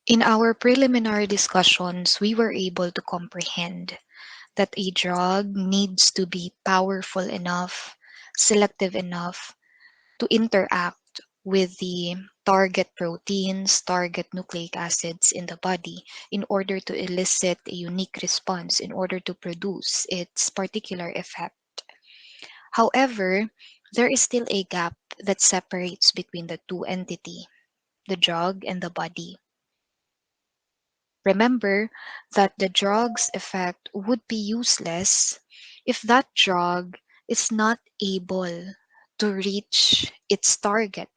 In our preliminary discussions, we were able to comprehend that a drug needs to be powerful enough, selective enough to interact with the target proteins, target nucleic acids in the body in order to elicit a unique response, in order to produce its particular effect. However, there is still a gap that separates between the two entities, the drug and the body. Remember that the drug's effect would be useless if that drug is not able to reach its target.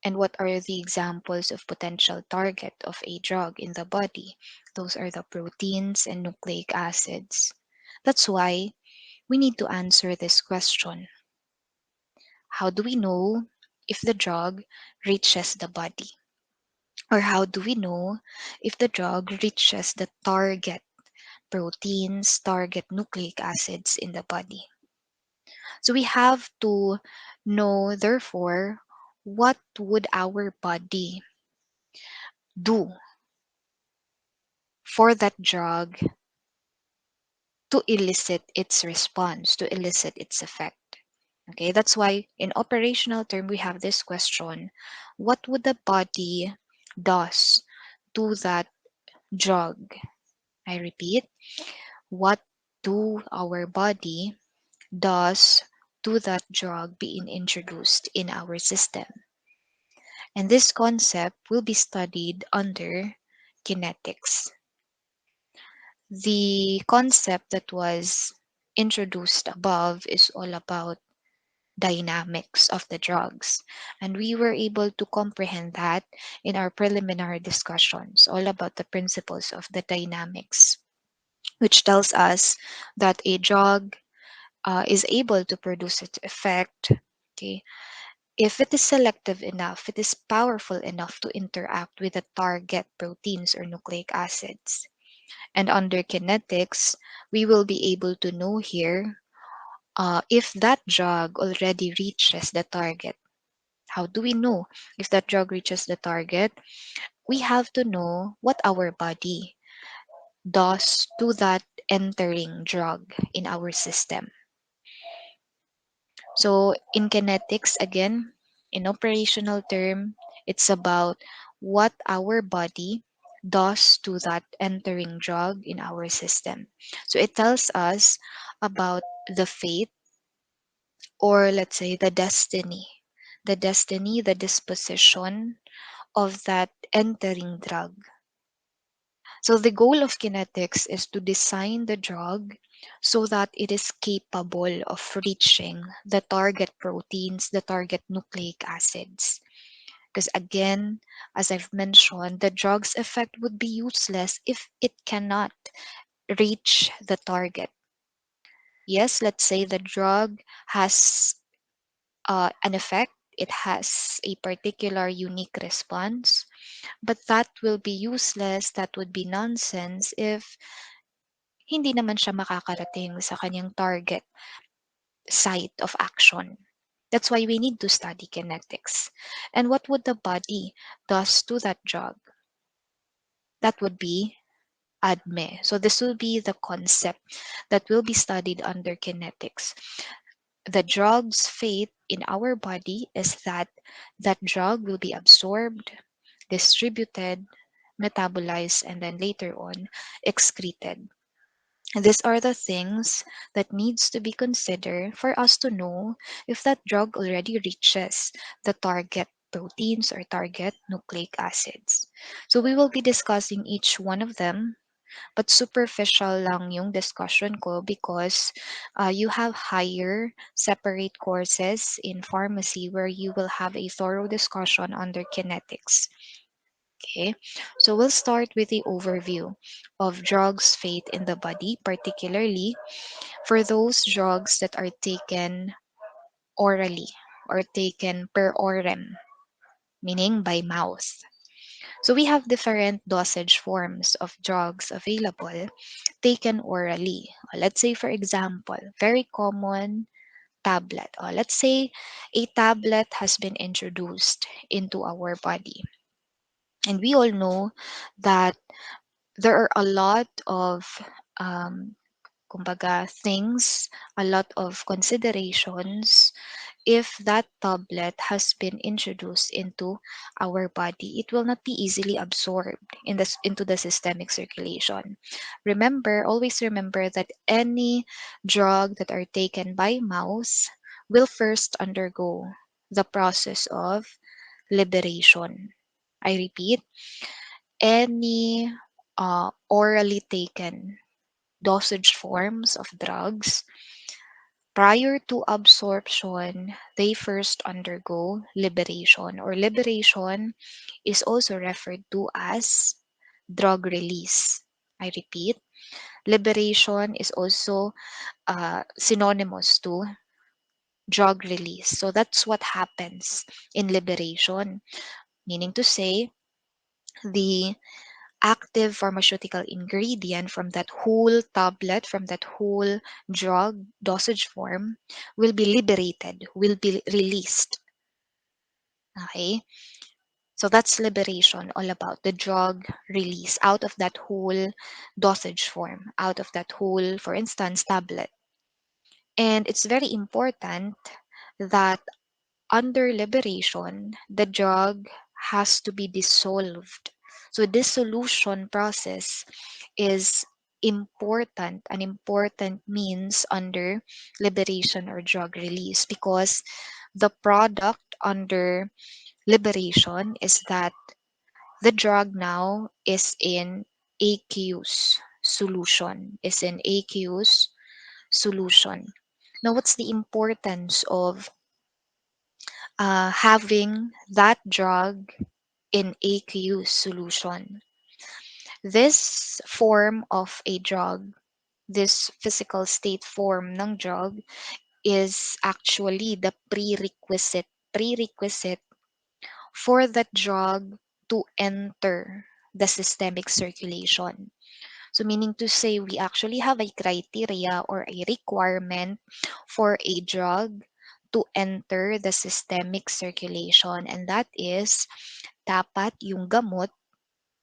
And what are the examples of potential target of a drug in the body? Those are the proteins and nucleic acids. That's why we need to answer this question. How do we know if the drug reaches the body? Or how do we know if the drug reaches the target proteins, target nucleic acids in the body? So we have to know, therefore, what would our body do for that drug to elicit its response, to elicit its effect. Okay, that's why in operational term we have this question: what would the body does to that drug? I repeat, what do our body does to that drug being introduced in our system? And this concept will be studied under kinetics. The concept that was introduced above is all about dynamics of the drugs. And we were able to comprehend that in our preliminary discussions, all about the principles of the dynamics, which tells us that a drug is able to produce its effect. Okay, if it is selective enough, it is powerful enough to interact with the target proteins or nucleic acids. And under kinetics, we will be able to know here if that drug already reaches the target. How do we know if that drug reaches the target? We have to know what our body does to that entering drug in our system. So in kinetics, again, in operational term, it's about what our body does to that entering drug in our system. So it tells us about the fate, or let's say the disposition of that entering drug. So the goal of kinetics is to design the drug so that it is capable of reaching the target proteins, the target nucleic acids. Because again, as I've mentioned, the drug's effect would be useless if it cannot reach the target. Yes, let's say the drug has an effect, it has a particular unique response, but that will be useless, that would be nonsense if hindi naman siya makakarating sa kanyang target site of action. That's why we need to study kinetics. And what would the body does to that drug? That would be ADME. So this will be the concept that will be studied under kinetics. The drug's fate in our body is that that drug will be absorbed, distributed, metabolized, and then later on excreted. These are the things that needs to be considered for us to know if that drug already reaches the target proteins or target nucleic acids. So we will be discussing each one of them, but superficial lang yung discussion ko because you have higher separate courses in pharmacy where you will have a thorough discussion under kinetics. Okay, so we'll start with the overview of drugs' fate in the body, particularly for those drugs that are taken orally or taken per orem, meaning by mouth. So we have different dosage forms of drugs available taken orally. Let's say, for example, very common tablet. Let's say a tablet has been introduced into our body. And we all know that there are a lot of um, kumbaga, things, a lot of considerations. If that tablet has been introduced into our body, it will not be easily absorbed into the systemic circulation. Always remember that any drug that are taken by mouth will first undergo the process of liberation. I repeat, any orally taken dosage forms of drugs, prior to absorption, they first undergo liberation, or liberation is also referred to as drug release. I repeat, liberation is also synonymous to drug release. So that's what happens in liberation, meaning to say, the active pharmaceutical ingredient from that whole tablet, from that whole drug dosage form, will be liberated, will be released. Okay? So that's liberation, all about the drug release out of that whole dosage form, out of that whole, for instance, tablet. And it's very important that under liberation, the drug has to be dissolved. So dissolution process is important, an important means under liberation or drug release, because the product under liberation is that the drug now is in aqueous solution, is in aqueous solution. Now, what's the importance of having that drug in aqueous solution? This form of a drug, this physical state form ng drug, is actually the prerequisite for that drug to enter the systemic circulation. So meaning to say, we actually have a criteria or a requirement for a drug to enter the systemic circulation, and that is dapat yung gamot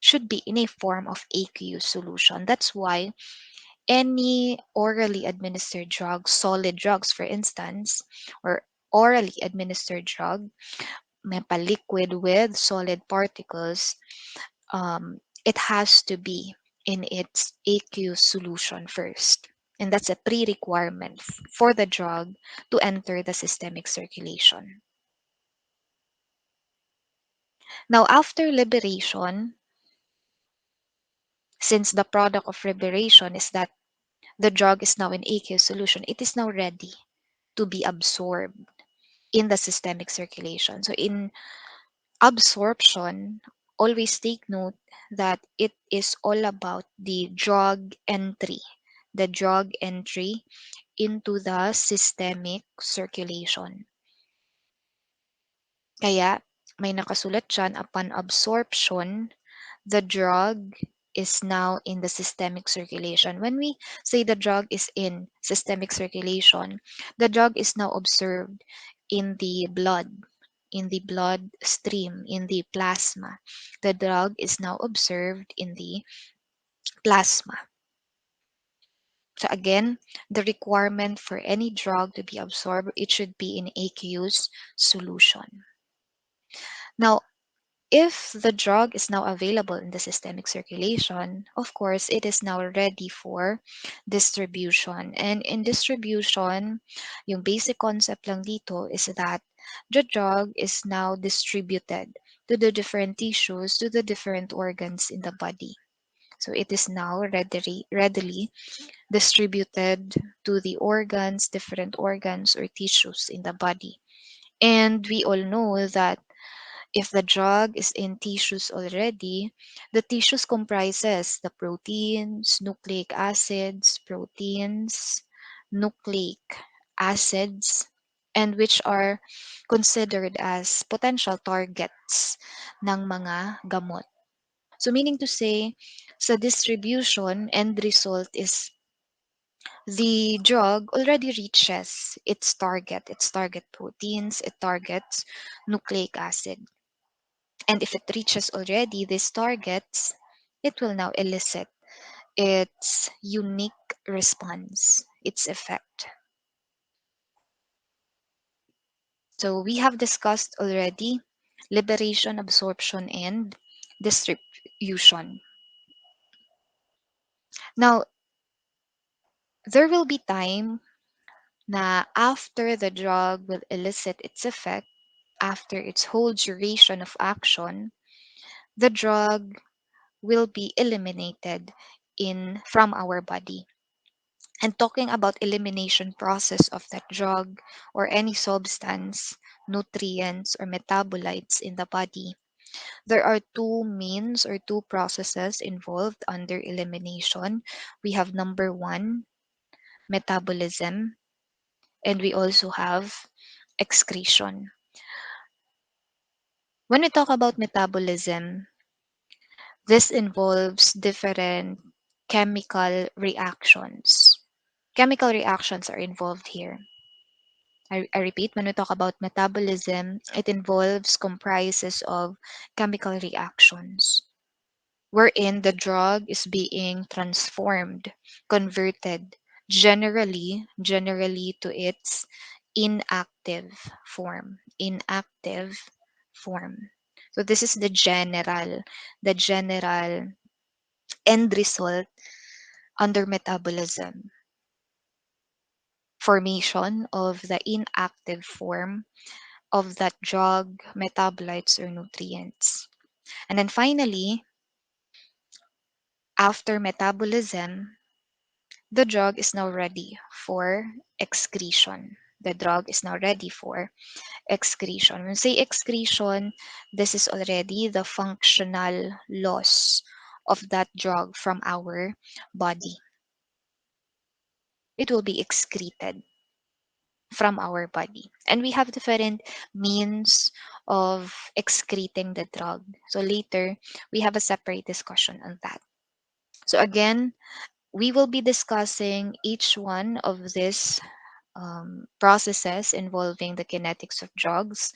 should be in a form of aqueous solution. That's why any orally administered drug, solid drugs for instance, or orally administered drug, may liquid with solid particles, it has to be in its aqueous solution first. And that's a pre-requirement for the drug to enter the systemic circulation. Now, after liberation, since the product of liberation is that the drug is now in aqueous solution, it is now ready to be absorbed in the systemic circulation. So in absorption, always take note that it is all about the drug entry into the systemic circulation. Kaya may nakasulat dyan, upon absorption, the drug is now in the systemic circulation. When we say the drug is in systemic circulation, the drug is now observed in the blood stream, in the plasma. The drug is now observed in the plasma. So again, the requirement for any drug to be absorbed, it should be in aqueous solution. Now, if the drug is now available in the systemic circulation, of course, it is now ready for distribution. And in distribution, yung basic concept lang dito is that the drug is now distributed to the different tissues, to the different organs in the body. So it is now readily distributed to the organs, different organs or tissues in the body. And we all know that if the drug is in tissues already, the tissues comprises the proteins, nucleic acids, and which are considered as potential targets ng mga gamot. So meaning to say, sa distribution, end result is the drug already reaches its target proteins, it targets nucleic acid. And if it reaches already these targets, it will now elicit its unique response, its effect. So we have discussed already liberation, absorption, and distribution. Now, there will be time na after the drug will elicit its effect, after its whole duration of action, the drug will be eliminated in from our body. And talking about elimination process of that drug or any substance, nutrients or metabolites in the body, there are two means or two processes involved under elimination. We have number one, metabolism, and we also have excretion. When we talk about metabolism, this involves different chemical reactions. Chemical reactions are involved here. I repeat, when we talk about metabolism, it involves comprises of chemical reactions wherein the drug is being transformed, converted generally to its inactive inactive form. So this is the general end result under metabolism, formation of the inactive form of that drug, metabolites, or nutrients. And then finally, after metabolism, the drug is now ready for excretion. The drug is now ready for excretion. When we say excretion, this is already the functional loss of that drug from our body. It will be excreted from our body. And we have different means of excreting the drug. So later, we have a separate discussion on that. So again, we will be discussing each one of these processes involving the kinetics of drugs,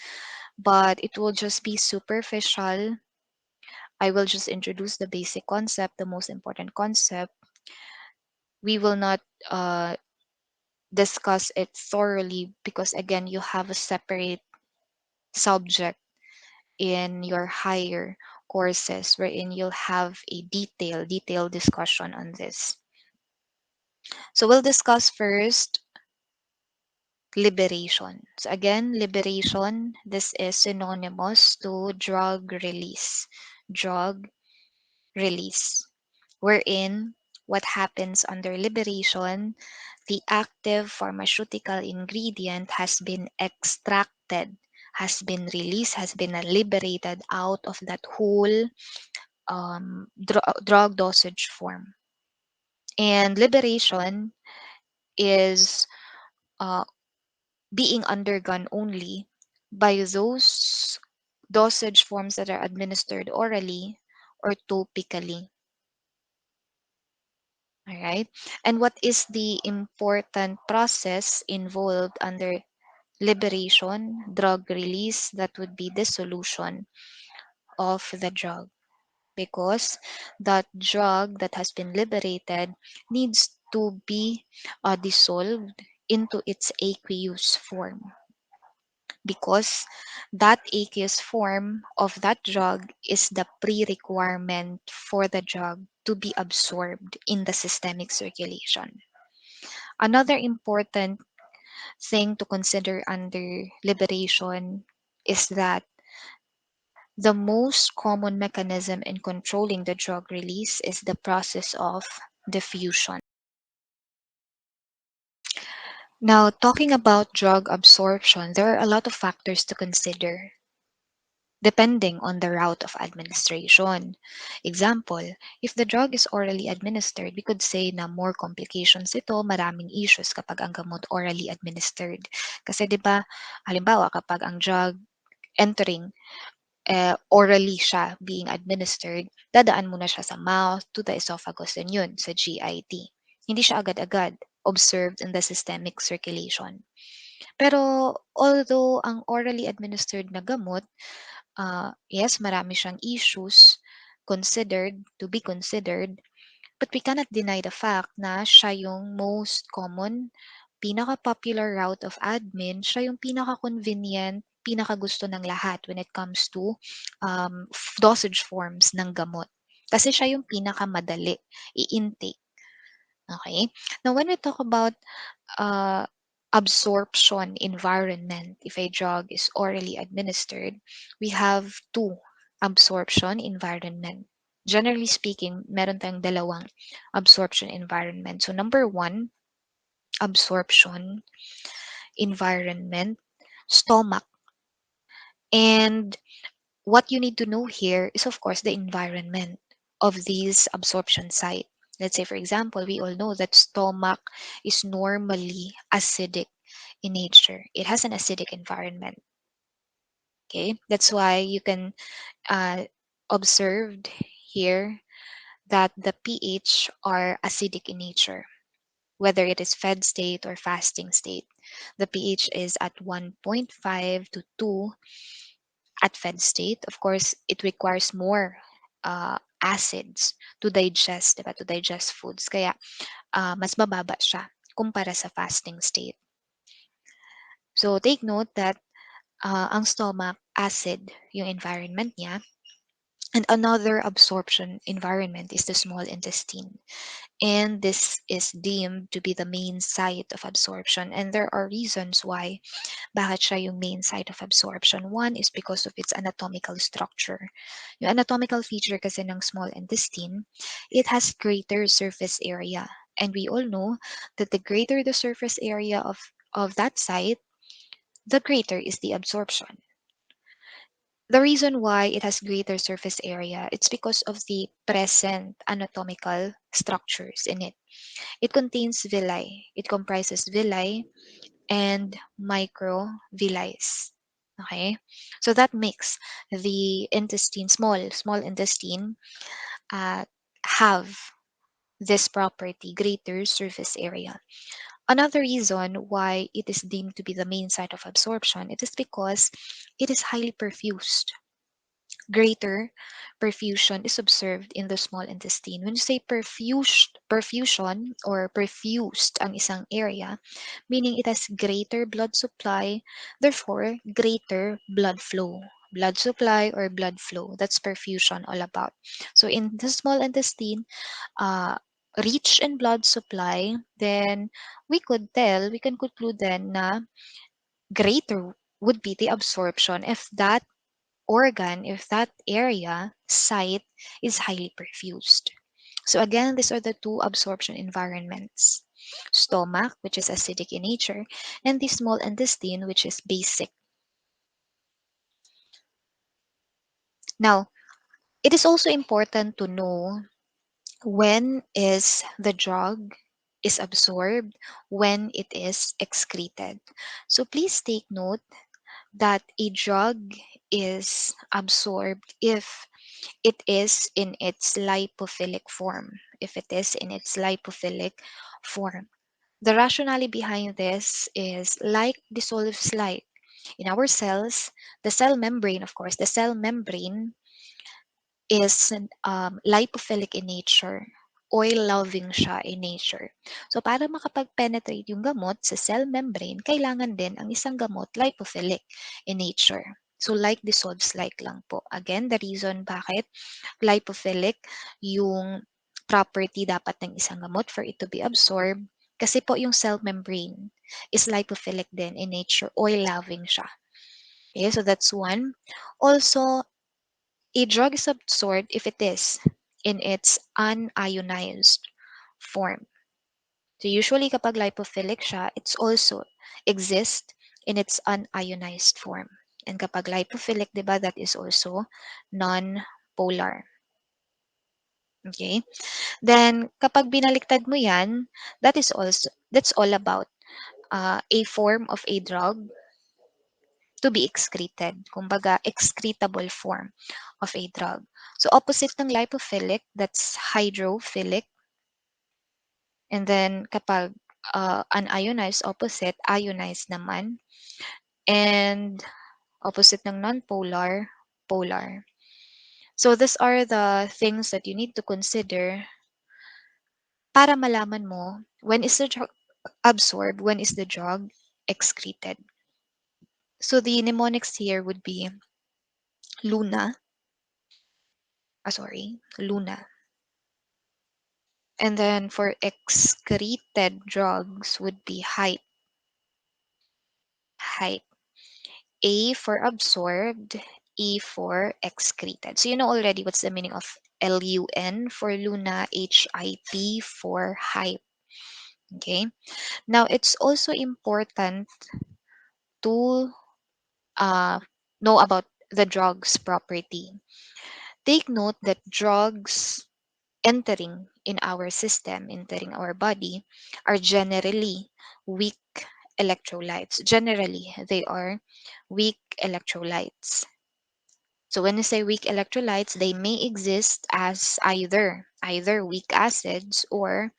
but it will just be superficial. I will just introduce the basic concept, the most important concept. We will not uh, discuss it thoroughly because, again, you have a separate subject in your higher courses wherein you'll have a detailed discussion on this. So we'll discuss first liberation. So again, liberation, this is synonymous to drug release. Drug release, wherein what happens under liberation, the active pharmaceutical ingredient has been extracted, has been released, has been liberated out of that whole drug dosage form. And liberation is uh, being undergone only by those dosage forms that are administered orally or topically. All right. And what is the important process involved under liberation, drug release? That would be dissolution of the drug, because that drug that has been liberated needs to be dissolved into its aqueous form, because that aqueous form of that drug is the pre-requirement for the drug to be absorbed in the systemic circulation. Another important thing to consider under liberation is that the most common mechanism in controlling the drug release is the process of diffusion. Now, talking about drug absorption, there are a lot of factors to consider depending on the route of administration. Example, if the drug is orally administered, we could say na more complications ito, maraming issues kapag ang gamot orally administered. Kasi 'di ba, halimbawa kapag ang drug entering orally siya being administered, dadaan muna siya sa mouth to the esophagus and yun sa GIT. Hindi siya agad-agad observed in the systemic circulation. Pero although ang orally administered na gamot yes, marami siyang issues to be considered, but we cannot deny the fact na siya yung most common, pinaka-popular route of admin, siya yung pinaka-convenient, pinaka-gusto ng lahat when it comes to dosage forms ng gamot. Kasi siya yung pinakamadali i-intake. Okay? Now, when we talk about uh, absorption environment, if a drug is orally administered, we have two absorption environment. Generally speaking, meron tayong dalawang absorption environment. So number one, absorption environment, stomach. And what you need to know here is, of course, the environment of these absorption site. Let's say, for example, we all know that stomach is normally acidic in nature. It has an acidic environment. Okay, that's why you can observed here that the pH are acidic in nature, whether it is fed state or fasting state. The pH is at 1.5 to 2 at fed state. Of course, it requires more acids to digest, diba? To digest foods. Kaya mas mababa siya kumpara sa fasting state. So take note that ang stomach acid yung environment niya. And another absorption environment is the small intestine. And this is deemed to be the main site of absorption. And there are reasons why bakit siya yung main site of absorption. One is because of its anatomical structure. Yung anatomical feature kasi ng small intestine, it has greater surface area. And we all know that the greater the surface area of that site, the greater is the absorption. The reason why it has greater surface area, it's because of the present anatomical structures in it. It contains villi. It comprises villi and microvilli. Okay? So that makes the intestine, small intestine, uh, have this property, greater surface area. Another reason why it is deemed to be the main site of absorption, it is because it is highly perfused. Greater perfusion is observed in the small intestine. When you say perfusion or perfused ang isang area, meaning it has greater blood supply, therefore greater blood flow. Blood supply or blood flow, that's perfusion all about. So in the small intestine, uh, rich in blood supply, then we can conclude then na greater would be the absorption if that area, site, is highly perfused. So again, these are the two absorption environments. Stomach, which is acidic in nature, and the small intestine, which is basic. Now, it is also important to know when is the drug is absorbed, when it is excreted. So please take note that a drug is absorbed if it is in its lipophilic form. If it is in its lipophilic form. The rationale behind this is like dissolves like. In our cells, the cell membrane, of course, the cell membrane is lipophilic in nature. Oil-loving siya in nature. So para makapag-penetrate yung gamot sa cell membrane, kailangan din ang isang gamot lipophilic in nature. So like dissolves like lang po. Again, the reason bakit lipophilic yung property dapat ng isang gamot for it to be absorbed, kasi po yung cell membrane is lipophilic din in nature, oil-loving siya. Okay, so that's one. Also, a drug is absorbed if it is in its unionized form. So usually kapag lipophilic siya, it's also exist in its unionized form. And kapag lipophilic, di ba, that is also non-polar. Okay? Then kapag binaliktad mo yan, that's all about a form of a drug to be excreted. Kumbaga, excretable form of a drug. So opposite ng lipophilic, that's hydrophilic. And then kapag unionized, opposite, ionized naman. And opposite ng non-polar, bipolar. So these are the things that you need to consider para malaman mo when is the drug absorbed, when is the drug excreted. So the mnemonics here would be Luna, Luna. And then for excreted drugs would be height. A for absorbed, E for excreted. So you know already what's the meaning of LUN for Luna, HIP for hype. Okay. Now it's also important to uh, know about the drug's property. Take note that drugs entering in our system, entering our body, are generally weak electrolytes. Generally, they are weak electrolytes. So when you say weak electrolytes, they may exist as either weak acids or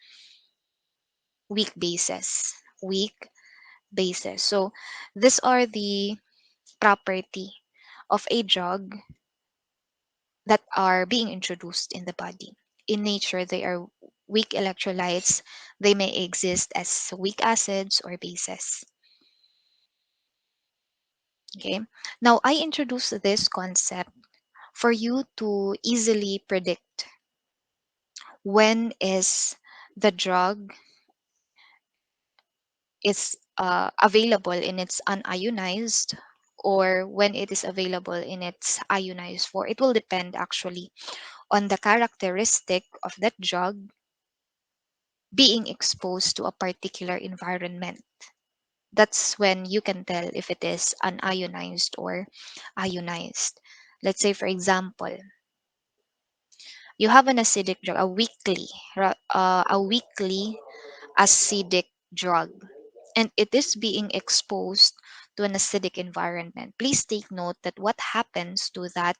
weak bases. Weak bases. So these are the property of a drug that are being introduced in the body. In nature, they are weak electrolytes. They may exist as weak acids or bases. Okay. Now I introduce this concept for you to easily predict when is the drug is available in its unionized or when it is available in its ionized form. It will depend actually on the characteristic of that drug being exposed to a particular environment. That's when you can tell if it is unionized or ionized. Let's say, for example, you have an acidic drug, a weakly acidic drug, and it is being exposed to an acidic environment. Please take note that what happens to that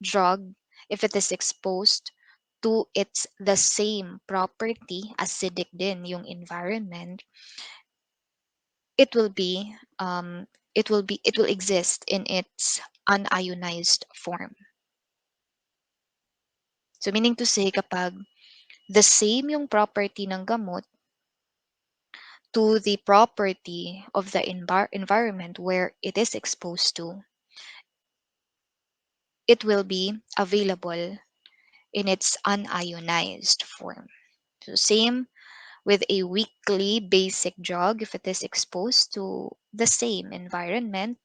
drug if it is exposed to its the same property, acidic din yung environment, it will be it will exist in its unionized form. So meaning to say kapag the same yung property ng gamot to the property of the environment where it is exposed to, it will be available in its unionized form. So same with a weakly basic drug, if it is exposed to the same environment,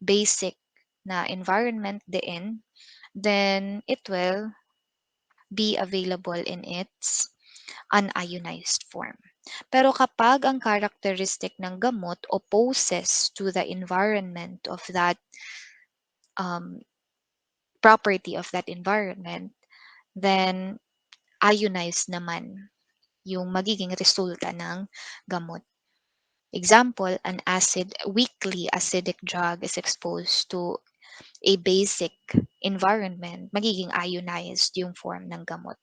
basic na environment din, then it will be available in its unionized form. Pero kapag ang characteristic ng gamot opposes to the environment of that um, property of that environment, then ionized naman yung magiging resulta ng gamot. Example, weakly acidic drug is exposed to a basic environment, magiging ionized yung form ng gamot.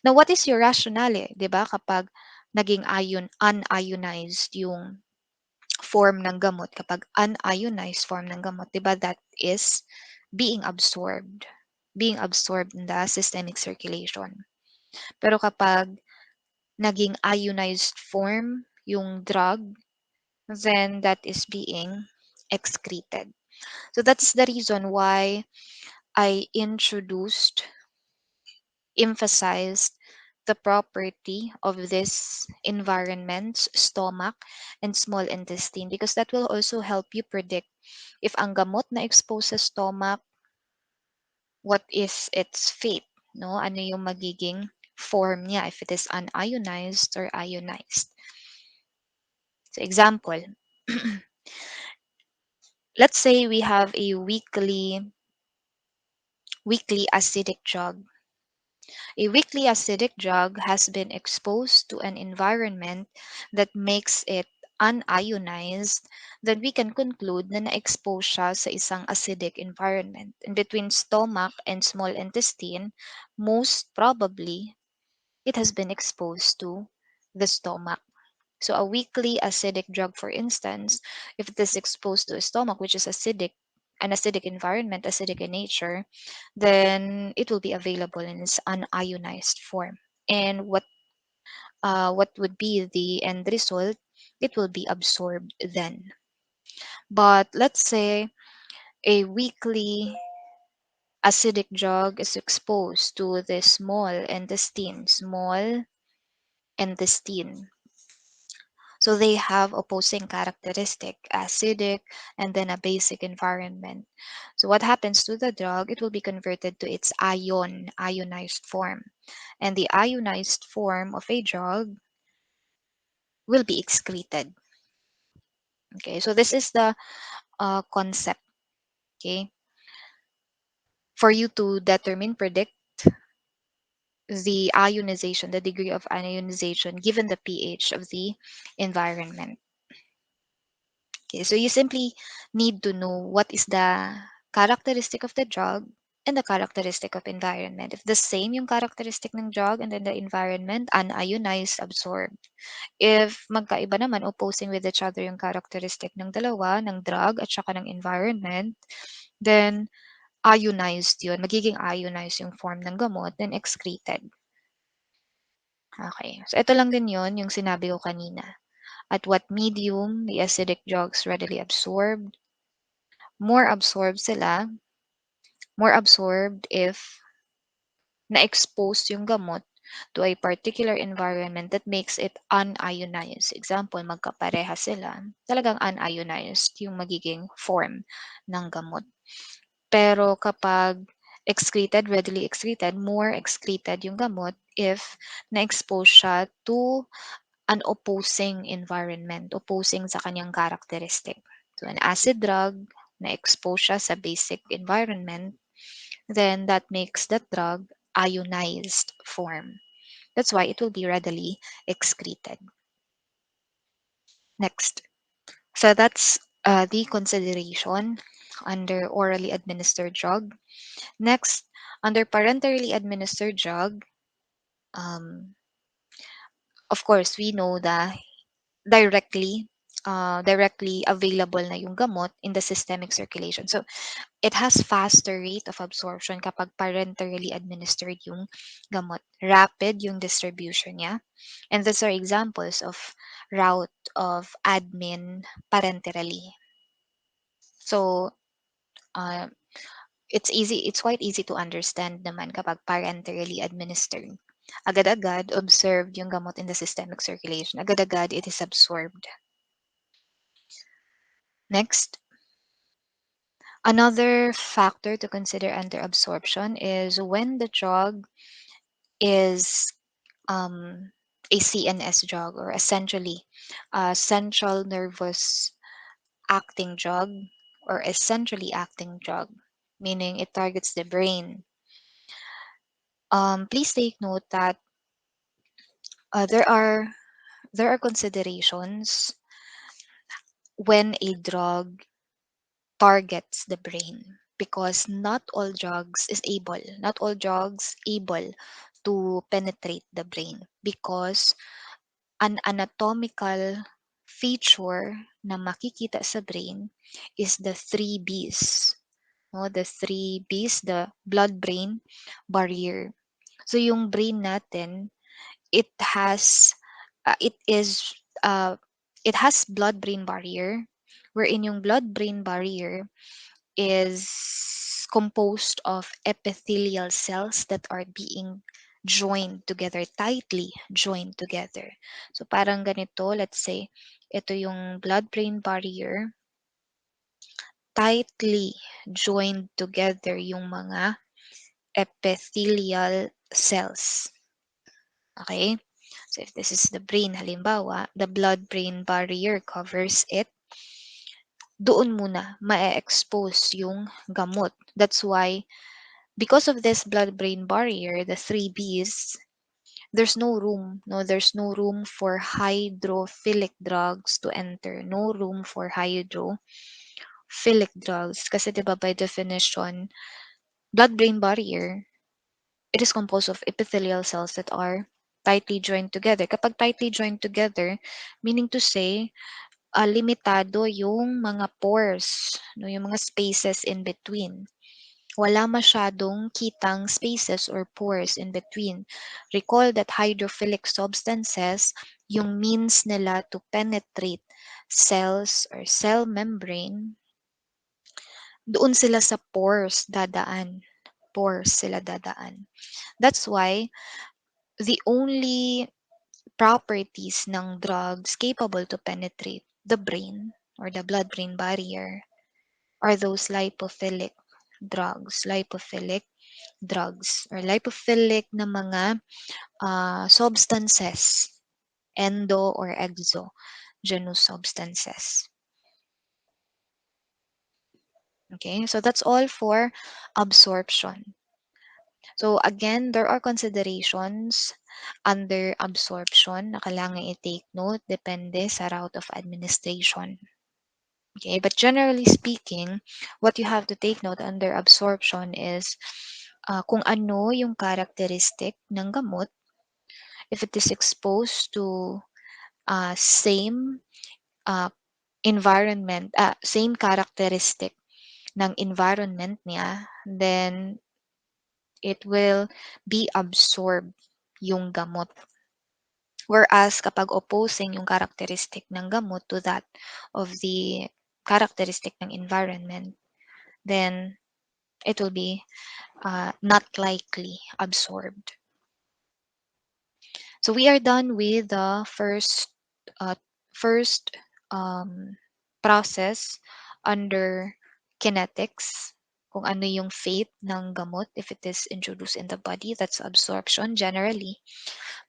Now, what is your rationale? 'Di ba? Kapag naging unionized yung form ng gamot, kapag unionized form ng gamot, 'di ba that is being absorbed in the systemic circulation. Pero kapag naging ionized form yung drug, then that is being excreted. So that's the reason why I emphasized the property of this environment's stomach and small intestine because that will also help you predict if ang gamot na expose sa stomach, what is its fate, no? Ano yung magiging form niya if it is unionized or ionized. So example, let's say we have a weakly acidic drug. A weakly acidic drug has been exposed to an environment that makes it unionized, then we can conclude na na-expose siya sa isang acidic environment. And between stomach and small intestine, most probably, it has been exposed to the stomach. So a weakly acidic drug, for instance, if it is exposed to a stomach which is acidic, an acidic environment, acidic in nature, then it will be available in its unionized form. And what would be the end result? It will be absorbed then. But let's say a weakly acidic drug is exposed to the small intestine. So they have opposing characteristic, acidic and then a basic environment. So what happens to the drug? It will be converted to its ionized form. And the ionized form of a drug will be excreted. Okay, so this is the concept. Okay, for you to determine, predict the ionization, the degree of ionization given the pH of the environment. Okay, so you simply need to know what is the characteristic of the drug and the characteristic of environment. If the same yung characteristic ng drug and then the environment, unionized, absorbed. If magkaiba naman, opposing with each other yung characteristic ng dalawa, ng drug at saka ng environment, then ionized yun. Magiging ionized yung form ng gamot, then excreted. Okay. So, ito lang din yun, yung sinabi ko kanina. At what medium the acidic drugs readily absorbed? More absorbed sila, more absorbed if na-expose yung gamot to a particular environment that makes it unionized. Example, magkapareha sila, talagang unionized yung magiging form ng gamot. Pero kapag excreted, readily excreted, more excreted yung gamot if na-expose siya to an opposing environment, opposing sa kanyang characteristic. So an acid drug, na-expose siya sa basic environment, then that makes that drug ionized form. That's why it will be readily excreted. Next. So that's the consideration under orally administered drug. Next, under parenterally administered drug, um, of course, we know that directly available na yung gamot in the systemic circulation. So, it has faster rate of absorption kapag parenterally administered yung gamot. Rapid yung distribution niya. And these are examples of route of admin parenterally. So, uh, it's quite easy to understand naman kapag parenterally administered. Agad-agad observed yung gamot in the systemic circulation. Agad-agad it is absorbed. Next, another factor to consider under absorption is when the drug is a CNS drug, or essentially a central nervous acting drug or a centrally acting drug, meaning it targets the brain. Please take note that there are considerations when a drug targets the brain, because not all drugs able to penetrate the brain, because an anatomical feature na makikita sa brain is the three Bs. No? The three Bs, the blood-brain barrier. So yung brain natin, it has it is it has blood-brain barrier, wherein yung blood-brain barrier is composed of epithelial cells that are being joined together, tightly joined together. So parang ganito, let's say, ito yung blood-brain barrier, tightly joined together yung mga epithelial cells. Okay? So if this is the brain, halimbawa, the blood-brain barrier covers it, doon muna ma-expose yung gamot. That's why, because of this blood-brain barrier, the three Bs, there's no room, no, there's no room for hydrophilic drugs to enter. No room for hydrophilic drugs. Kasi diba by definition, blood-brain barrier, it is composed of epithelial cells that are tightly joined together. Kapag tightly joined together, meaning to say, limitado yung mga pores, no, yung mga spaces in between. Wala masyadong kitang spaces or pores in between. Recall that hydrophilic substances, yung means nila to penetrate cells or cell membrane, doon sila sa pores dadaan. Pores sila dadaan. That's why the only properties ng drugs capable to penetrate the brain or the blood-brain barrier are those lipophilic drugs or lipophilic na mga substances, endo or exogenous substances. Okay, so that's all for absorption. So again, there are considerations under absorption na kailangan i-take note depende sa route of administration. Okay, but generally speaking, what you have to take note under absorption is kung ano yung characteristic ng gamot, if it is exposed to same environment, same characteristic ng environment niya, then it will be absorbed yung gamot. Whereas kapag opposing yung characteristic ng gamot to that of the characteristic ng environment, then it will be not likely absorbed. So we are done with the uh, first process under kinetics, kung ano yung fate ng gamot if it is introduced in the body. That's absorption, generally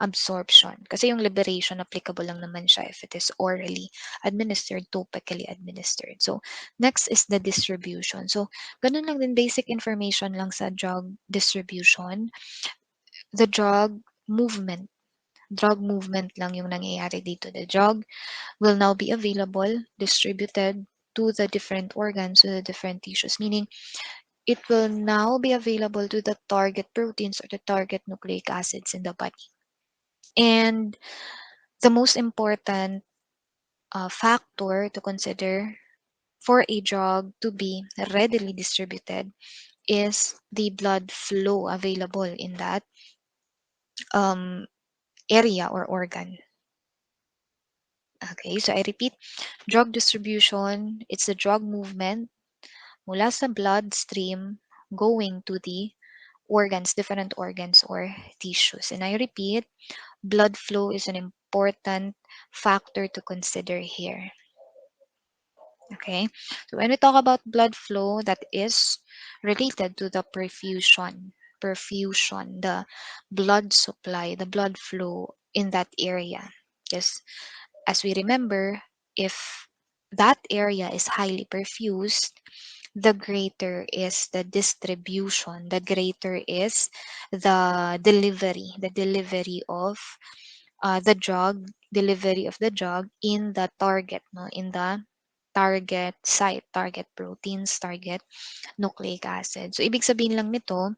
absorption. Kasi yung liberation, applicable lang naman siya if it is orally administered, topically administered. So, next is the distribution. So, ganun lang din, basic information lang sa drug distribution. The drug movement lang yung nangyayari dito. The drug will now be available, distributed to the different organs, to the different tissues, meaning it will now be available to the target proteins or the target nucleic acids in the body. And the most important factor to consider for a drug to be readily distributed is the blood flow available in that area or organ. Okay, so I repeat, drug distribution, it's the drug movement mula sa bloodstream going to the organs, different organs or tissues. And I repeat, blood flow is an important factor to consider here. Okay, so when we talk about blood flow, that is related to the perfusion, the blood supply, the blood flow in that area. Because as we remember, if that area is highly perfused, the greater is the distribution, the greater is the delivery of the drug in the target, no, in the target site, target proteins, target nucleic acid. So, ibig sabihin lang nito,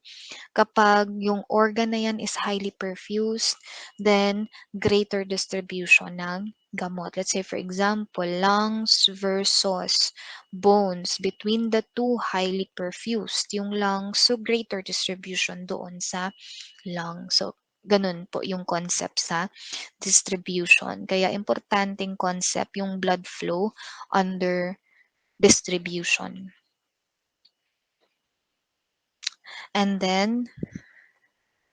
kapag yung organ na yan is highly perfused, then greater distribution ng gamot. Let's say, for example, lungs versus bones. Between the two, highly perfused yung lungs, so greater distribution doon sa lungs. So, ganun po yung concept sa distribution. Kaya importanteng concept yung blood flow under distribution. And then,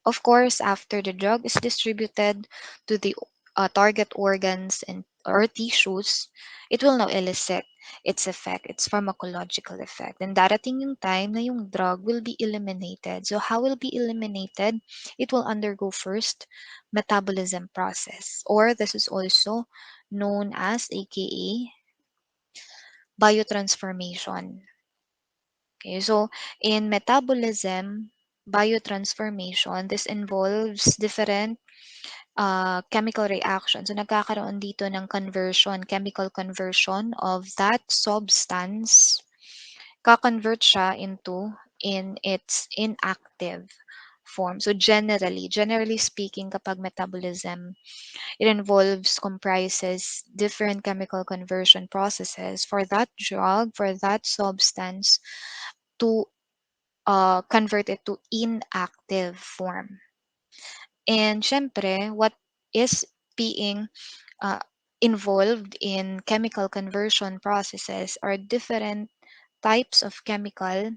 of course, after the drug is distributed to the target organs and or tissues, it will now elicit its effect, its pharmacological effect. And darating yung time na yung drug will be eliminated. So how will be eliminated? It will undergo first metabolism process, or this is also known as AKA biotransformation. Okay, so in metabolism, biotransformation, this involves different chemical reactions. So nagkakaroon dito ng conversion, chemical conversion of that substance. Ka-convert siya into in its inactive form. So generally speaking, kapag metabolism, it involves, comprises different chemical conversion processes for that drug, for that substance to convert it to inactive form. And syempre, what is being uh, involved in chemical conversion processes are different types of chemical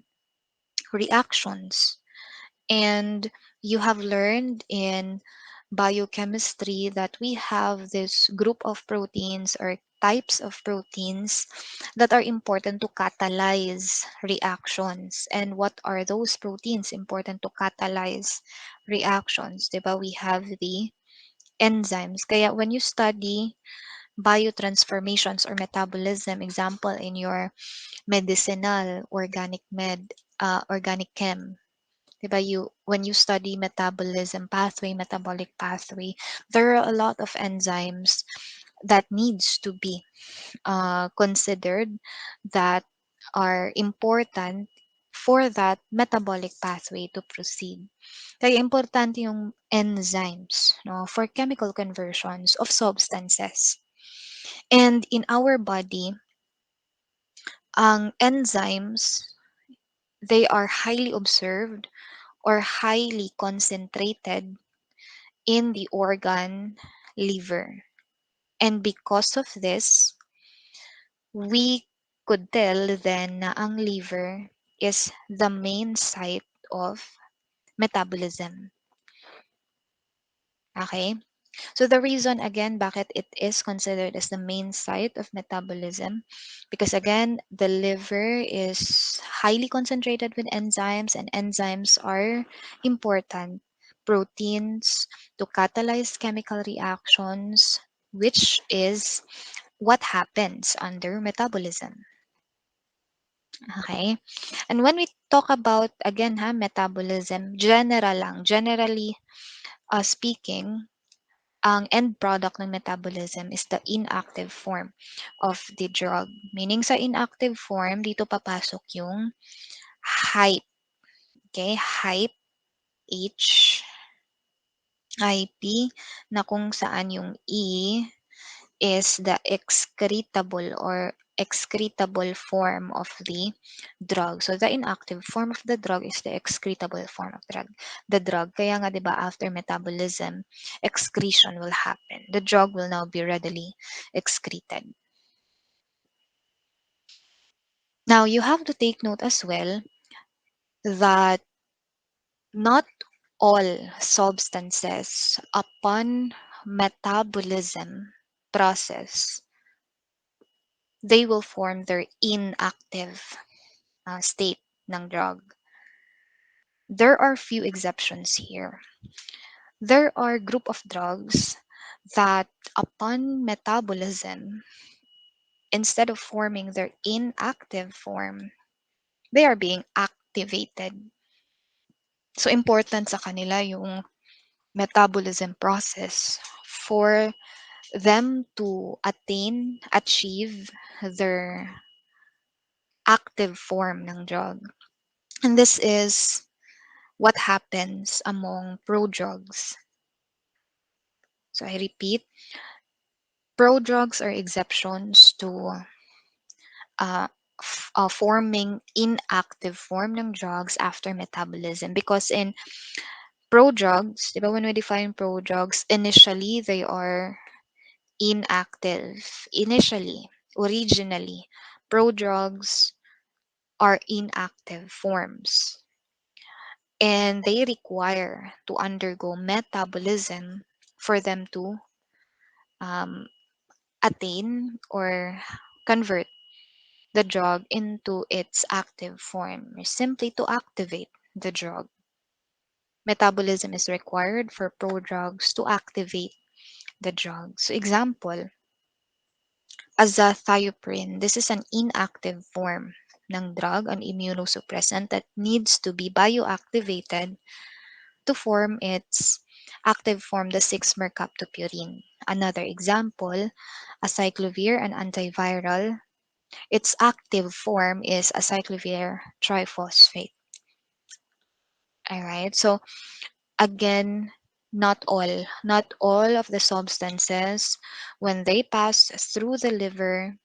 reactions. And you have learned in biochemistry that we have this group of proteins or types of proteins that are important to catalyze reactions. And what are those proteins important to catalyze reactions? Diba? We have the enzymes. Kaya when you study biotransformations or metabolism, example in your medicinal, organic chem, diba, when you study metabolism pathway, metabolic pathway, there are a lot of enzymes that needs to be considered, that are important for that metabolic pathway to proceed. Kaya importante yung enzymes, no, for chemical conversions of substances. And in our body, ang enzymes, they are highly observed or highly concentrated in the organ liver. And because of this, we could tell then na ang liver is the main site of metabolism. Okay? So the reason again bakit it is considered as the main site of metabolism, because again, the liver is highly concentrated with enzymes, and enzymes are important proteins to catalyze chemical reactions, which is what happens under metabolism. Okay? And when we talk about again metabolism, generally speaking, ang end product ng metabolism is the inactive form of the drug. Meaning sa inactive form, dito papasok yung hype. Okay? Hype, HIP, na kung saan yung E is the excretable form of the drug. So the inactive form of the drug is the excretable form of the drug. Kaya nga 'di ba, after metabolism, excretion will happen. The drug will now be readily excreted. Now you have to take note as well that not all substances upon metabolism process, they will form their inactive state ng drug. There are few exceptions here. There are group of drugs that upon metabolism, instead of forming their inactive form, they are being activated. So important sa kanila yung metabolism process for them to achieve their active form ng drug. And this is what happens among prodrugs. So I repeat, prodrugs are exceptions to forming inactive form ng drugs after metabolism. Because in prodrugs, di ba, when we define prodrugs, initially they are inactive. Originally, prodrugs are inactive forms. And they require to undergo metabolism for them to um, attain or convert the drug into its active form, or simply to activate the drug. Metabolism is required for prodrugs to activate the drug. So example, azathioprine. This is an inactive form ng drug, an immunosuppressant that needs to be bioactivated to form its active form, the 6-mercaptopurine. Another example, acyclovir, an antiviral. Its active form is acyclovir triphosphate. All right. So again, not all of the substances, when they pass through the liver,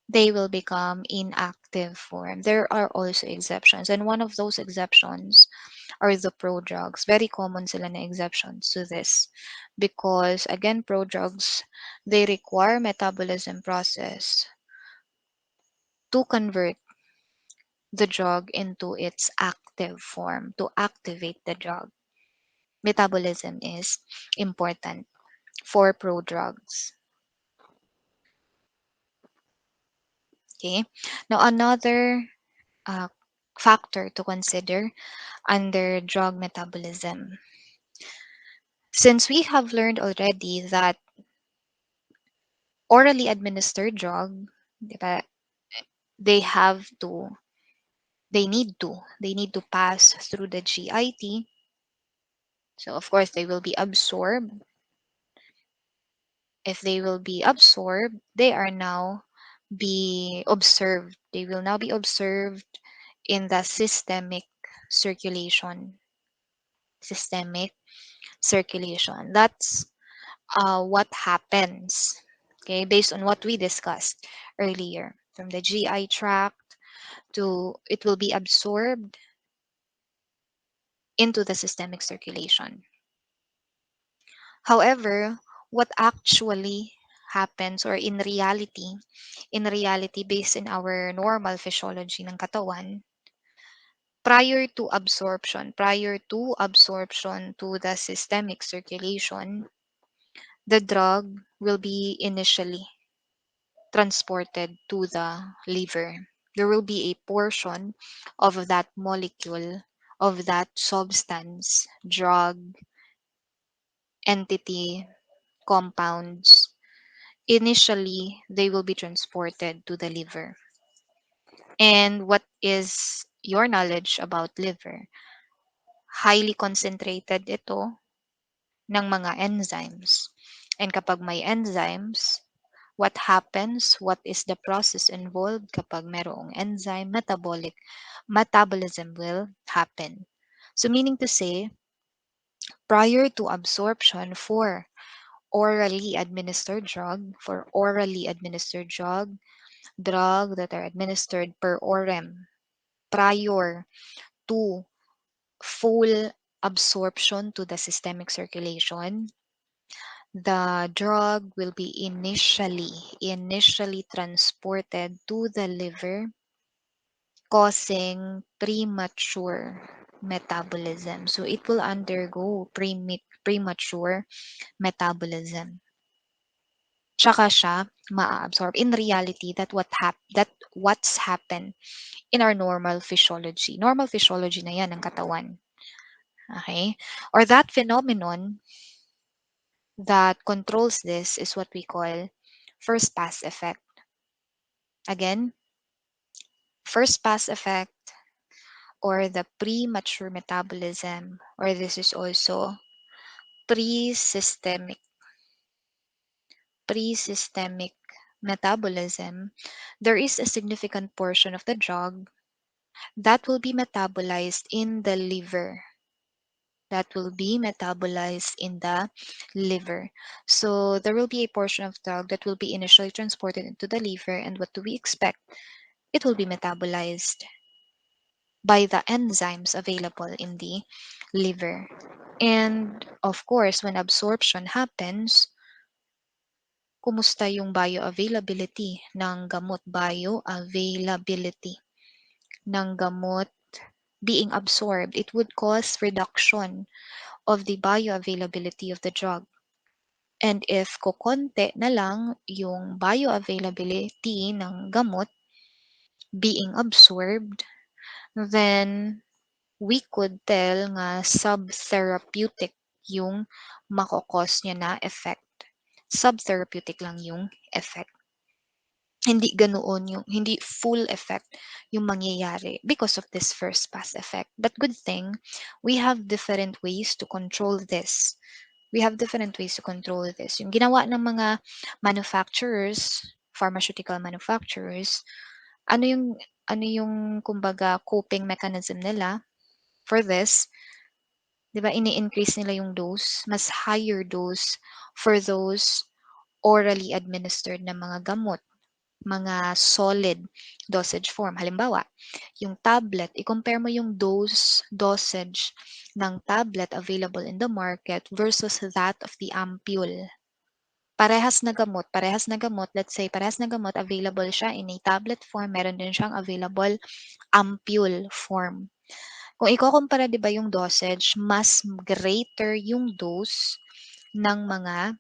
they will become inactive form. There are also exceptions, and one of those exceptions are the prodrugs. Very common sila na exceptions to this because again, prodrugs, they require metabolism process to convert the drug into its active form, to activate the drug. Metabolism is important for prodrugs. Okay. Now another uh, factor to consider under drug metabolism. Since we have learned already that orally administered drug, di ba, they have to, they need to pass through the GIT. So of course they will be absorbed. If they will be absorbed, they are now be observed. They will now be observed in the circulation. Systemic circulation. That's what happens, okay, based on what we discussed earlier. From the GI tract to it will be absorbed into the systemic circulation. However, what actually happens or in reality based in our normal physiology ng katawan, prior to absorption to the systemic circulation, the drug will be initially transported to the liver. There will be a portion of that molecule, of that substance, drug, entity, compounds. Initially, they will be transported to the liver. And what is your knowledge about liver? Highly concentrated ito ng mga enzymes. And kapag may enzymes, what happens? What is the process involved kapag merong enzyme? Metabolism will happen. So meaning to say, prior to absorption for orally administered drug that are administered per orem, prior to full absorption to the systemic circulation, the drug will be initially transported to the liver, causing premature metabolism. So it will undergo premature metabolism. Tsaka siya maa-absorb. In reality, that what's happened in our normal physiology. Normal physiology na yan ng katawan. Okay? Or that phenomenon that controls this is what we call first pass effect. Again, first pass effect or the premature metabolism, or this is also pre-systemic pre-systemic metabolism. There is a significant portion of the drug that will be metabolized in the liver. That will be metabolized in the liver. So there will be a portion of drug that will be initially transported into the liver, and what do we expect? It will be metabolized by the enzymes available in the liver. And of course, when absorption happens, kumusta yung bioavailability ng gamot? Bioavailability ng gamot being absorbed. It would cause reduction of the bioavailability of the drug. And if kokonte na lang yung bioavailability ng gamot being absorbed, then we could tell nga subtherapeutic yung makokos niya na effect. Subtherapeutic lang yung effect. Hindi ganoon yung, hindi full effect yung mangyayari because of this first pass effect. But good thing, we have different ways to control this. Yung ginawa ng mga manufacturers, pharmaceutical manufacturers, ano yung ano yung kumbaga coping mechanism nila? For this, 'di ba, ini-increase nila yung dose, mas higher dose for those orally administered na mga gamot, mga solid dosage form. Halimbawa, yung tablet, i-compare mo yung dosage ng tablet available in the market versus that of the ampule. Parehas na gamot, let's say, parehas na gamot, available siya in a tablet form, meron din siyang available ampule form. Kung iko-kumpara 'di ba yung dosage, mas greater yung dose ng mga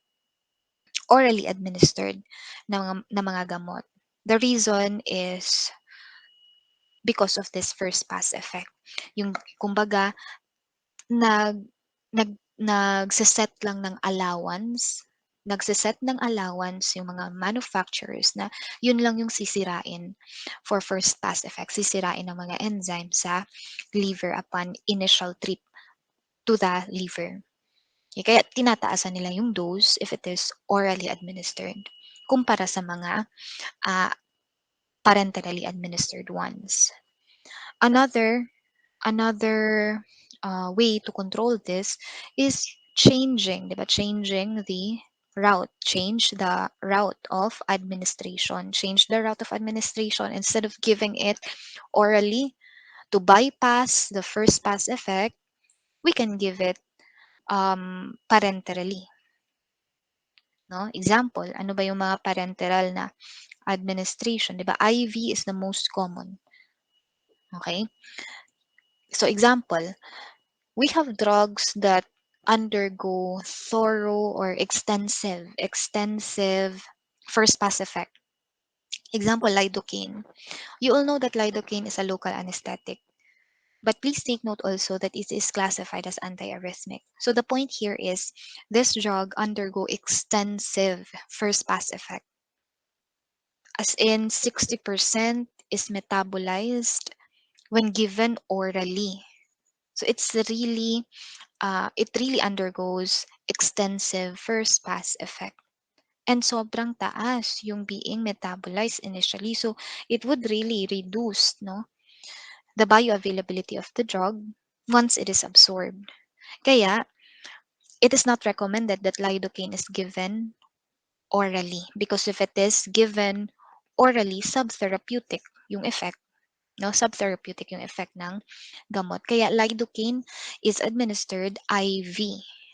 orally administered na mga gamot. The reason is because of this first pass effect. Yung kumbaga nag nag nagse-set lang ng allowance, nagse-set ng allowance yung mga manufacturers na yun lang yung sisirain for first pass effect, sisirain ng mga enzyme sa liver upon initial trip to the liver. Okay, kaya tinataasan nila yung dose if it is orally administered kumpara sa mga ah, parenterally administered ones. Another another way to control this is changing, di ba? Changing the route of administration. Change the route of administration instead of giving it orally to bypass the first pass effect. We can give it parenterally. No? Example, ano ba yung mga parenteral na administration? Di ba? IV is the most common. Okay? So example, we have drugs that undergo thorough or extensive first pass effect. Example, lidocaine. You all know that lidocaine is a local anesthetic. But please take note also that it is classified as antiarrhythmic. So the point here is this drug undergo extensive first pass effect. As in 60% is metabolized when given orally. So it really undergoes extensive first pass effect. And sobrang taas yung being metabolized initially. So it would really reduce the bioavailability of the drug once it is absorbed. Kaya, it is not recommended that lidocaine is given orally because if it is given orally, subtherapeutic yung effect. No, subtherapeutic yung effect ng gamot. Kaya lidocaine is administered IV.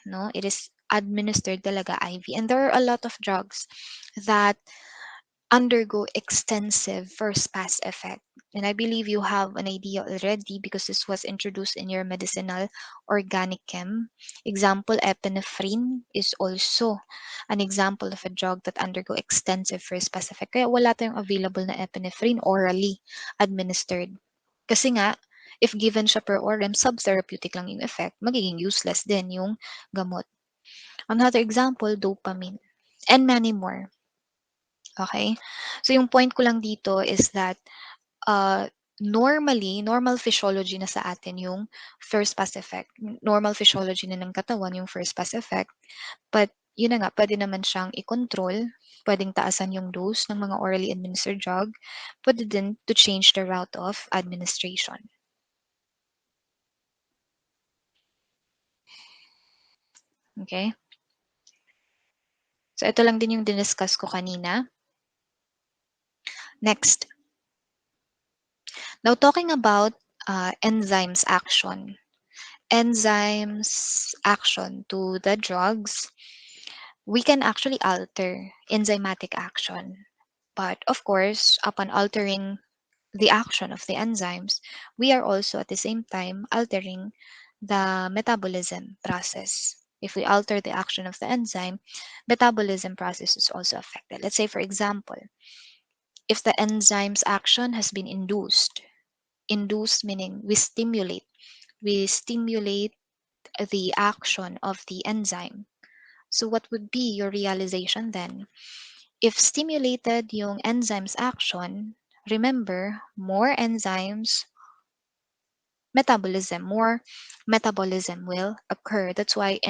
No, it is administered talaga IV. And there are a lot of drugs that undergo extensive first pass effect. And I believe you have an idea already because this was introduced in your medicinal organic chem. Example, epinephrine is also an example of a drug that undergo extensive first pass effect. Kaya wala tayong available na epinephrine orally administered. Kasi nga, if given siya per orem, subtherapeutic lang yung effect, magiging useless din yung gamot. Another example, dopamine. And many more. Okay? So yung point ko lang dito is that normal physiology na sa atin yung first pass effect. Normal physiology na ng katawan yung first pass effect. But yun na nga, pwede naman siyang i-control. Pwedeng taasan yung dose ng mga orally administered drug. Pwede din to change the route of administration. Okay? So ito lang din yung diniscuss ko kanina. Next. Now talking about enzymes action. Enzymes action to the drugs, we can actually alter enzymatic action. But of course, upon altering the action of the enzymes, we are also at the same time altering the metabolism process. If we alter the action of the enzyme, metabolism process is also affected. Let's say, for example, if the enzyme's action has been induced meaning we stimulate the action of the enzyme. So what would be your realization then? If stimulated yung enzyme's action, remember, more metabolism will occur. That's why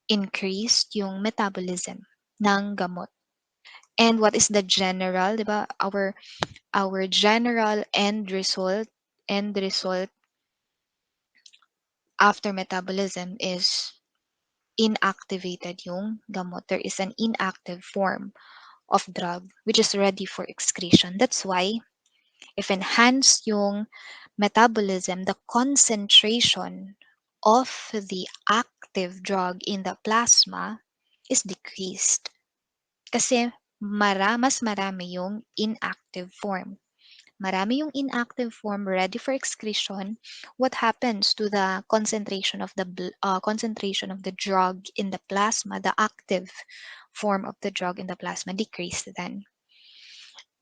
increased yung metabolism ng gamot. And what is the general, diba? Our general end result after metabolism is inactivated yung gamot. There is an inactive form of drug which is ready for excretion. That's why if enhanced yung metabolism, the concentration of the active drug in the plasma is decreased. Kasi mas marami yung inactive form. Marami yung inactive form ready for excretion. What happens to the concentration of the drug in the plasma, the active form of the drug in the plasma decreased then.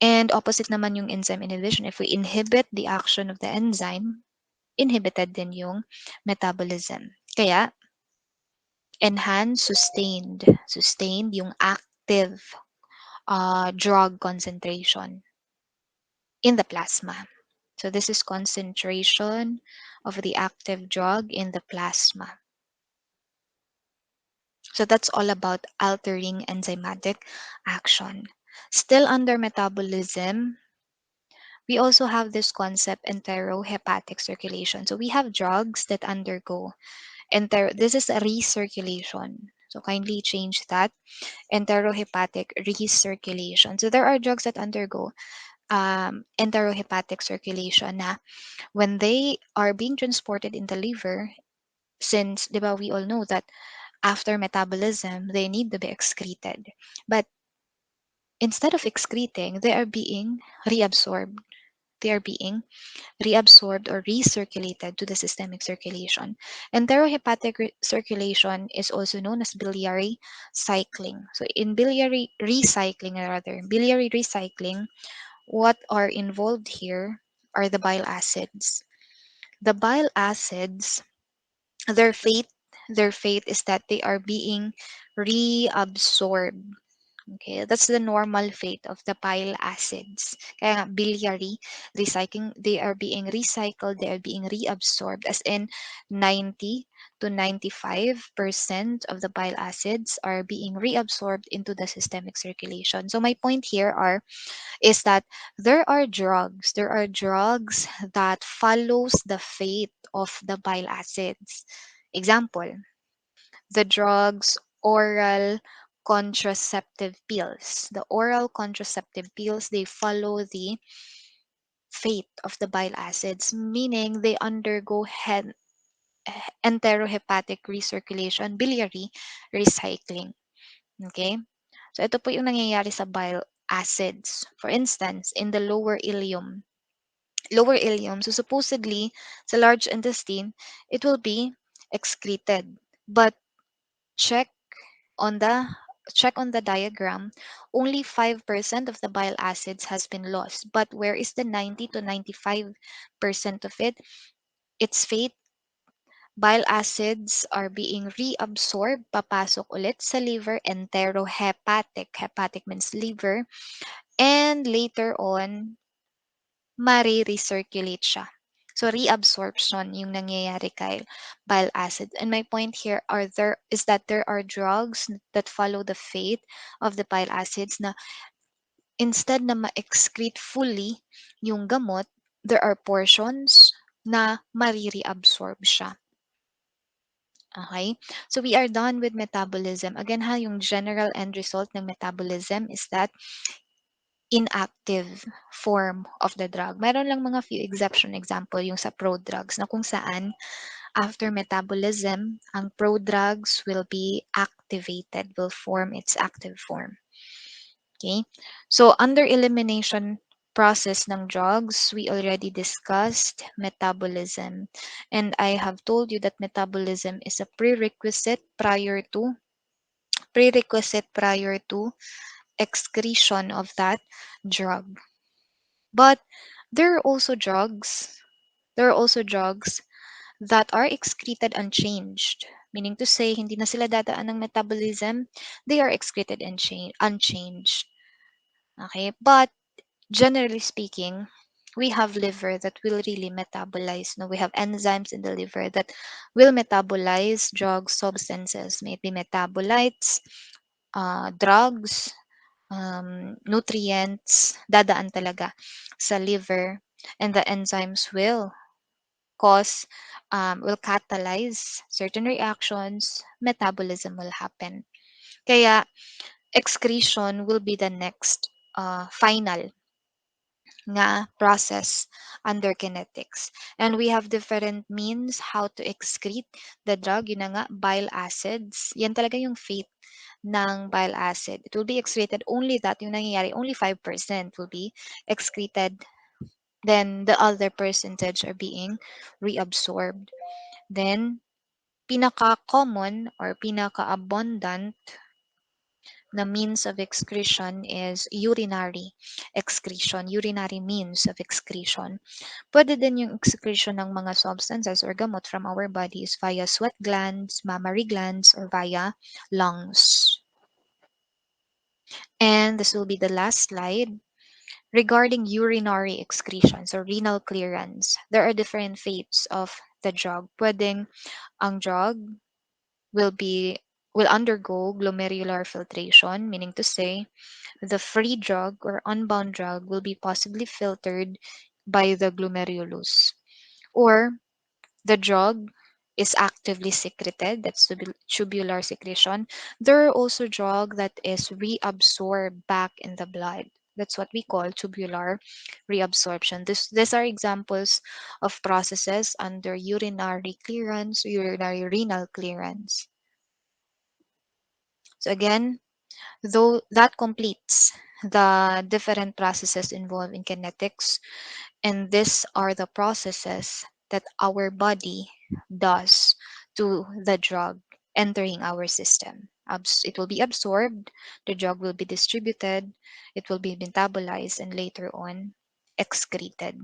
And opposite naman yung enzyme inhibition. If we inhibit the action of the enzyme, inhibited din yung metabolism. Kaya, enhanced, sustained yung active drug concentration in the plasma. So this is concentration of the active drug in the plasma. So that's all about altering enzymatic action. Still under metabolism, we also have this concept enterohepatic circulation. So we have drugs that undergo this is a recirculation. So kindly change that. Enterohepatic recirculation. So there are drugs that undergo enterohepatic circulation na when they are being transported in the liver, since diba, we all know that after metabolism, they need to be excreted. But instead of excreting, they are being reabsorbed. They are being reabsorbed or recirculated to the systemic circulation. Enterohepatic circulation is also known as biliary cycling. So in biliary recycling, what are involved here are the bile acids. The bile acids, their fate, their fate is that they are being reabsorbed. Okay, that's the normal fate of the bile acids. Kaya nga, biliary recycling, they are being recycled, they are being reabsorbed, as in 90 to 95% of the bile acids are being reabsorbed into the systemic circulation. So my point here is that there are drugs that follows the fate of the bile acids. Example, the drugs oral contraceptive pills. The oral contraceptive pills, they follow the fate of the bile acids, meaning they undergo enterohepatic recirculation, biliary recycling. Okay? So ito po yung nangyayari sa bile acids. For instance, in the lower ileum, so supposedly sa large intestine, it will be excreted. But check on the check on the diagram, only 5% of the bile acids has been lost. But where is the 90 to 95% of it? Its fate, bile acids are being reabsorbed, papasok ulit sa liver, enterohepatic. Hepatic means liver. And later on, mare-recirculate siya. So reabsorption yung nangyayari kay bile acid. And my point here is that there are drugs that follow the fate of the bile acids na instead na ma-excrete fully yung gamot, there are portions na mare-reabsorb siya. Okay? So we are done with metabolism. Again ha, yung general end result ng metabolism is that inactive form of the drug. Meron lang mga few example yung sa prodrugs na kung saan after metabolism, ang prodrugs will be activated, will form its active form. Okay? So under elimination process ng drugs, we already discussed metabolism. And I have told you that metabolism is a prerequisite prior to excretion of that drug. But there are also drugs, there are also drugs that are excreted unchanged. Meaning to say, hindi na sila dadaan ng metabolism, they are excreted unchanged. Okay? But generally speaking, we have liver that will really metabolize. No, we have enzymes in the liver that will metabolize drug substances, maybe metabolites, drugs, nutrients, dadaan talaga sa liver, and the enzymes will cause, will catalyze certain reactions, metabolism will happen. Kaya excretion will be the next final nga process under kinetics. And we have different means how to excrete the drug. Yun na nga, bile acids. Yan talaga yung fate ng bile acid. It will be excreted only that, yung nangyayari, only 5% will be excreted. Then the other percentage are being reabsorbed. Then, pinaka-common or pinaka-abundant na means of excretion is urinary excretion, urinary means of excretion. Pwede din yung excretion ng mga substances or gamot from our bodies via sweat glands, mammary glands, or via lungs. And this will be the last slide. Regarding urinary excretions or renal clearance, there are different fates of the drug. Pwedeng ang drug will be will undergo glomerular filtration, meaning to say the free drug or unbound drug will be possibly filtered by the glomerulus. Or the drug is actively secreted, that's tubular secretion. There are also drug that is reabsorbed back in the blood. That's what we call tubular reabsorption. These are examples of processes under urinary clearance, urinary renal clearance. So again, though that completes the different processes involved in kinetics, and these are the processes that our body does to the drug entering our system. It will be absorbed, the drug will be distributed, it will be metabolized, and later on excreted.